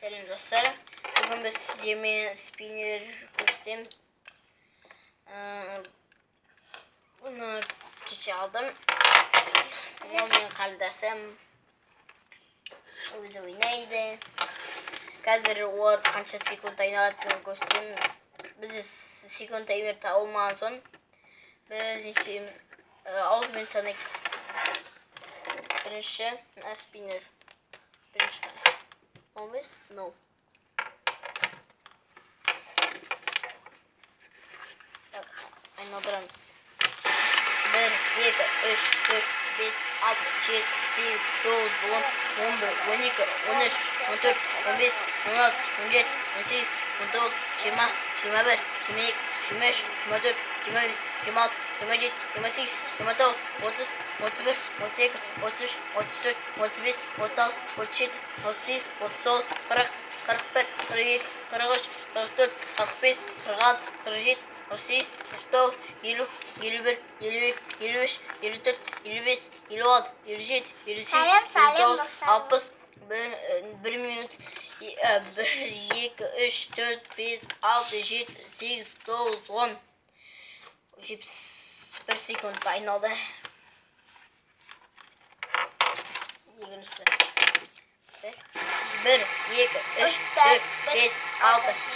Selam dostlar. Bugün ben sizlerle spinner göstereyim. Bunu kişi aldım. Olmayan kaldırdım. O bize oynaydı. Қазір олар қанша секунд айналатынын көрсетеміз. Біз секунд таймер olmadan соң біз несеміз аузымен санайық. Бірінші спиннер. Бірінші 15? No. Айналдырамыз. 1, 2, 3, 4, 5, 6, 7, 8, 9, 10, 11, 12, 13, 14, 15, 16, 17, 18, 19, 20, 21, 22, 23, 24, 25, 26, 27, 28, 29, 30, 31, 32, 33, 34, 35, 36, 37, 38, 39, 40, 41, 42, 43, 44, 45, 46, 47, 48, 49, 50, 51, 52, 53, 54, 55, 56, 57, 58, 59, 60, 1 minut, 1, 2, 3, 4, 5, 6, 7, 8, 9, 10, 1 sekund ayналды. Екіншісі. 1, 2, 3, 4, 5,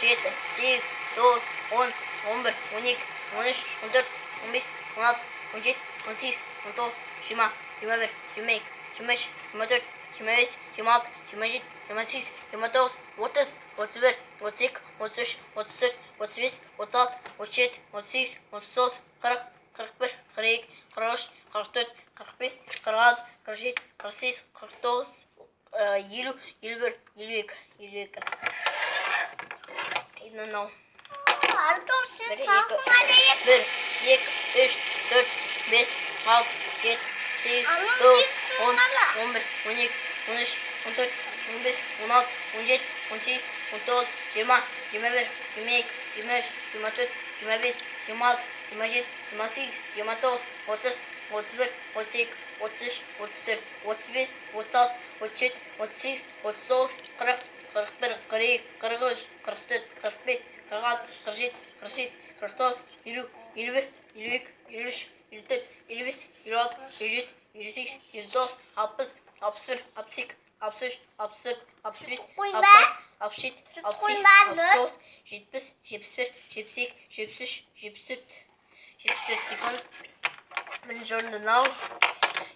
6, 7, 8, 9, 10, 11, 12, 13, 14, 15, 16, 17, 18, 19, 20, 21, 22, 23, 24, 25, 26, 27, 28, 29, 30, 31, 32, 33, 34, 35, 36, 37, 38, 39, 40, 41, 42, 43, 44, 45, 46, 47, 48, 49, 50, 51, 52, 52. No. 1, 2, 3, 4, 5, 6, 7, 8, 9, 10, 11, 12, 13, 14, 15, 16, 17, 18, 19, 20, 21, 22, 23, 24, 25, 26, 27, 28, 29, 30, 31, 32, 33, 34, 35, 36, 37, 38, 39, 40, 41, 42, 43, 44, 45, 46, 47, 46, 49, 50, 51, 52, 53, 54, 55, 56, 57, 58, 59, 60, 61, 62, 63, 64, 65, 66, 67, 68, 69, 70, 71, 72, 73, 74, 74 секунд. Бірінші орында нау,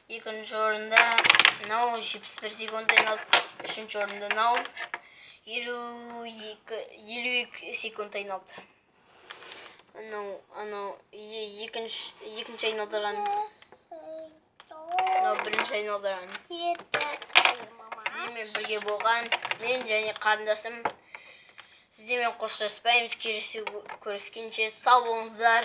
екінші орында нау 71 секунд айналды. Үшінші орында нау 52 секунд айналды. Анау екінші айналдырған. Бірінші айналдырған. Сіздермен бірге болған мен және қарындасым. Сіздермен қоштаспаймыз. Келесі көріскенше сау болыңыздар.